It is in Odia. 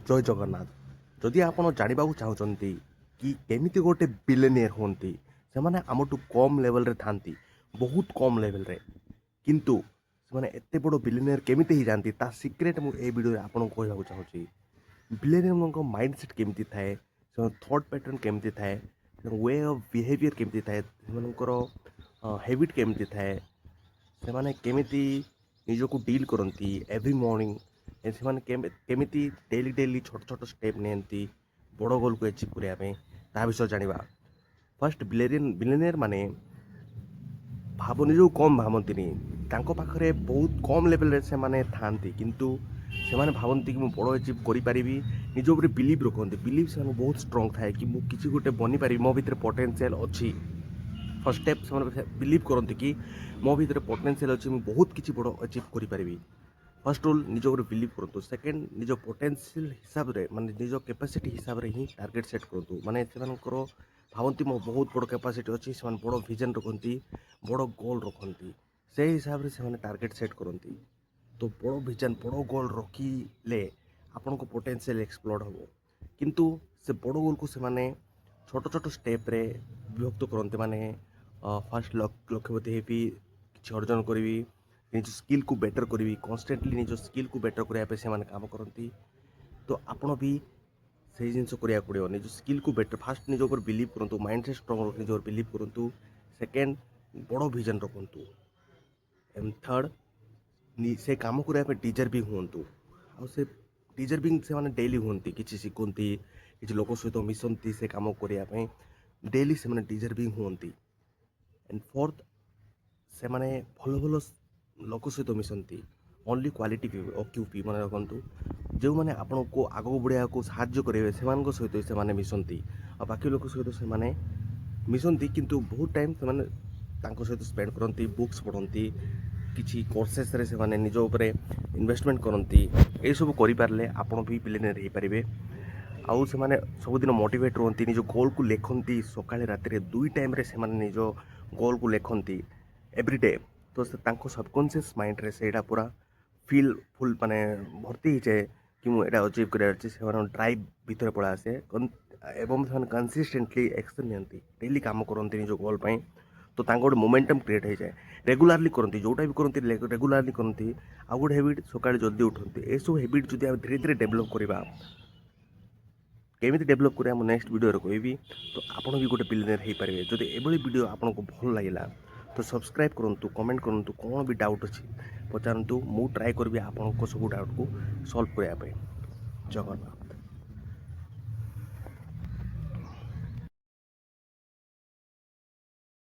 ଜୟ ଜଗନ୍ନାଥ। ଯଦି ଆପଣ ଜାଣିବାକୁ ଚାହୁଁଛନ୍ତି କି କେମିତି ଗୋଟେ ବିଲିନିୟର ହୁଅନ୍ତି, ସେମାନେ ଆମଠୁ କମ୍ ଲେଭେଲରେ ଥାନ୍ତି, ବହୁତ କମ୍ ଲେଭେଲରେ, କିନ୍ତୁ ସେମାନେ ଏତେ ବଡ଼ ବିଲିନିୟର କେମିତି ହେଇଯାନ୍ତି ତା ସିକ୍ରେଟ୍ ମୁଁ এই ଭିଡ଼ିଓରେ ଆପଣଙ୍କୁ କହିବାକୁ ଚାହୁଁଛି। ବିଲିନିୟରଙ୍କ ମାଇଣ୍ଡ ସେଟ୍ କେମିତି ଥାଏ, ସେମାନଙ୍କ ଥଟ୍ ପ୍ୟାଟର୍ନ କେମିତି ଥାଏ, ୱେ ଅଫ୍ ବିହେଭିଅର୍ କେମିତି ଥାଏ, ସେମାନଙ୍କର ହ୍ୟାବିଟ୍ କେମିତି ଥାଏ, ସେମାନେ କେମିତି ନିଜକୁ ଡିଲ୍ କରନ୍ତି ଏଭ୍ରି ମର୍ଣ୍ଣିଂ, ସେମାନେ କେମିତି ଡେଲି ଛୋଟ ଛୋଟ ଷ୍ଟେପ୍ ନିଅନ୍ତି ବଡ଼ ଗୋଲ୍କୁ ଆଚିଭ୍ କରିବା ପାଇଁ, ତା ବିଷୟରେ ଜାଣିବା। ଫାର୍ଷ୍ଟ ବିଲିନିୟର ମାନେ ନିଜକୁ କମ୍ ଭାବନ୍ତିନି। ତାଙ୍କ ପାଖରେ ବହୁତ କମ୍ ଲେଭେଲରେ ସେମାନେ ଥାଆନ୍ତି, କିନ୍ତୁ ସେମାନେ ଭାବନ୍ତି କି ମୁଁ ବଡ଼ ଆଚିଭ୍ କରିପାରିବି। ନିଜ ଉପରେ ବିଲିଭ୍ ରଖନ୍ତି। ବିଲିଭ୍ ସେମାନଙ୍କୁ ବହୁତ ଷ୍ଟ୍ରଙ୍ଗ ଥାଏ କି ମୁଁ କିଛି ଗୋଟେ ବନିପାରିବି, ମୋ ଭିତରେ ପଟେନ୍ସିଆଲ୍ ଅଛି। ଫାର୍ଷ୍ଟ ଷ୍ଟେପ୍ ସେମାନେ ବିଲିଭ୍ କରନ୍ତି କି ମୋ ଭିତରେ ପଟେନ୍ସିଆଲ୍ ଅଛି, ମୁଁ ବହୁତ କିଛି ବଡ଼ ଆଚିଭ୍ କରିପାରିବି। ଫାର୍ଷ୍ଟ ରୁଲ୍, ନିଜ ଉପରେ ବିଲିଭ୍ କରନ୍ତୁ। ସେକେଣ୍ଡ, ନିଜ ପଟେନ୍ସିଆଲ୍ ହିସାବରେ, ମାନେ ନିଜ କାପାସିଟି ହିସାବରେ ହିଁ ଟାର୍ଗେଟ୍ ସେଟ୍ କରନ୍ତୁ। ମାନେ ସେମାନଙ୍କର ଭାବନ୍ତି ମୋ ବହୁତ ବଡ଼ କାପାସିଟି ଅଛି, ସେମାନେ ବଡ଼ ଭିଜନ୍ ରଖନ୍ତି, ବଡ଼ ଗୋଲ୍ ରଖନ୍ତି, ସେହି ହିସାବରେ ସେମାନେ ଟାର୍ଗେଟ୍ ସେଟ୍ କରନ୍ତି। ତ ବଡ଼ ଭିଜନ୍, ବଡ଼ ଗୋଲ୍ ରଖିଲେ ଆପଣଙ୍କ ପଟେନ୍ସିଆଲ୍ ଏକ୍ସପ୍ଲୋର୍ଡ଼ ହେବ। କିନ୍ତୁ ସେ ବଡ଼ ଗୋଲ୍କୁ ସେମାନେ ଛୋଟ ଛୋଟ ଷ୍ଟେପ୍ରେ ବିଭକ୍ତ କରନ୍ତି। ମାନେ ଫାର୍ଷ୍ଟ ଲକ୍ଷ୍ୟବତୀ ହେବି, କିଛି ଅର୍ଜନ କରିବି, ନିଜ ସ୍କିଲ୍କୁ ବେଟର୍ କରିବି, କନଷ୍ଟାଣ୍ଟଲି ନିଜ ସ୍କିଲ୍କୁ ବେଟର୍ କରିବା ପାଇଁ ସେମାନେ କାମ କରନ୍ତି। ତ ଆପଣ ବି ସେଇ ଜିନିଷ କରିବାକୁ ପଡ଼ିବ। ନିଜ ସ୍କିଲ୍କୁ ବେଟର୍, ଫାର୍ଷ୍ଟ ନିଜ ଉପରେ ବିଲିଭ୍ କରନ୍ତୁ, ମାଇଣ୍ଡସେଟ୍ ଷ୍ଟ୍ରଙ୍ଗ ରଖି ନିଜ ଉପରେ ବିଲିଭ୍ କରନ୍ତୁ। ସେକେଣ୍ଡ, ବଡ଼ ଭିଜନ୍ ରଖନ୍ତୁ। ଏଣ୍ଡ ଥର୍ଡ଼, ସେ କାମ କରିବା ପାଇଁ ଡିଜର୍ଭିଂ ହୁଅନ୍ତୁ। ଆଉ ସେ ଡିଜର୍ଭିଂ ସେମାନେ ଡେଲି ହୁଅନ୍ତି, କିଛି ଶିଖନ୍ତି, କିଛି ଲୋକ ସହିତ ମିଶନ୍ତି ସେ କାମ କରିବା ପାଇଁ, ଡେଲି ସେମାନେ ଡିଜର୍ଭିଂ ହୁଅନ୍ତି। ଏଣ୍ଡ ଫୋର୍ଥ, ସେମାନେ ଭଲ ଭଲ ଲୋକ ସହିତ ମିଶନ୍ତି। ଓନ୍ଲି କ୍ୱାଲିଟି ଓକ୍ୟୁପି ମନେ ରଖନ୍ତୁ। ଯେଉଁମାନେ ଆପଣଙ୍କୁ ଆଗକୁ ବଢ଼ିବାକୁ ସାହାଯ୍ୟ କରିବେ ସେମାନଙ୍କ ସହିତ ସେମାନେ ମିଶନ୍ତି। ଆଉ ବାକି ଲୋକ ସହିତ ସେମାନେ ମିଶନ୍ତି, କିନ୍ତୁ ବହୁତ ଟାଇମ୍ ସେମାନେ ତାଙ୍କ ସହିତ ସ୍ପେଣ୍ଡ କରନ୍ତି, ବୁକ୍ସ ପଢ଼ନ୍ତି, କିଛି କୋର୍ସେସ୍ରେ ସେମାନେ ନିଜ ଉପରେ ଇନଭେଷ୍ଟମେଣ୍ଟ କରନ୍ତି। ଏସବୁ କରିପାରିଲେ ଆପଣ ବି ବିଲିନିୟର ହେଇପାରିବେ। ଆଉ ସେମାନେ ସବୁଦିନ ମୋଟିଭେଟ୍ ରୁହନ୍ତି, ନିଜ ଗୋଲ୍କୁ ଲେଖନ୍ତି, ସକାଳେ ରାତିରେ 2 ଟାଇମ୍ରେ ସେମାନେ ନିଜ ଗୋଲ୍କୁ ଲେଖନ୍ତି ଏଭ୍ରିଡେ। ତ ତାଙ୍କ ସବକନସିୟସ୍ ମାଇଣ୍ଡରେ ସେଇଟା ପୁରା ଫୁଲ୍ ମାନେ ଭର୍ତ୍ତି ହେଇଯାଏ କି ମୁଁ ଏଇଟା ଅଚିଭ୍ କରିବାର ଅଛି। ସେମାନଙ୍କ ଡ୍ରାଇଭ୍ ଭିତରେ ପଳେଇ ଆସେ ଏବଂ ସେମାନେ କନସିଷ୍ଟେଣ୍ଟଲି ଆକ୍ସନ୍ ନିଅନ୍ତି, ଡେଲି କାମ କରନ୍ତି ନିଜ ଗୋଲ୍ ପାଇଁ। ତ ତାଙ୍କ ଗୋଟେ ମୋମେଣ୍ଟମ୍ କ୍ରିଏଟ୍ ହେଇଯାଏ। ରେଗୁଲାରଲି କରନ୍ତି, ଯେଉଁଟା ବି କରନ୍ତି ରେଗୁଲାରଲି କରନ୍ତି। ଆଉ ଗୋଟେ ହ୍ୟାବିଟ୍, ସକାଳେ ଜଲ୍ଦି ଉଠନ୍ତି। ଏସବୁ ହ୍ୟାବିଟ୍ ଯଦି ଆମେ ଧୀରେ ଧୀରେ ଡେଭଲପ୍ କରିବା, କେମିତି ଡେଭଲପ୍ କରିବା ମୁଁ ନେକ୍ସଟ ଭିଡ଼ିଓରେ କହିବି। ତ ଆପଣ ବି ଗୋଟେ ବିଲିନିୟର ହେଇପାରିବେ। ଯଦି ଏଭଳି ଭିଡ଼ିଓ ଆପଣଙ୍କୁ ଭଲ ଲାଗିଲା ତ ସବସ୍କ୍ରାଇବ୍ କରନ୍ତୁ, କମେଣ୍ଟ କରନ୍ତୁ, କ'ଣ ବି ଡାଉଟ୍ ଅଛି ପଚାରନ୍ତୁ। ମୁଁ ଟ୍ରାଏ କରିବି ଆପଣଙ୍କ ସବୁ ଡାଉଟ୍କୁ ସଲ୍ଭ କରିବା ପାଇଁ। ଜଗନ୍ନାଥ।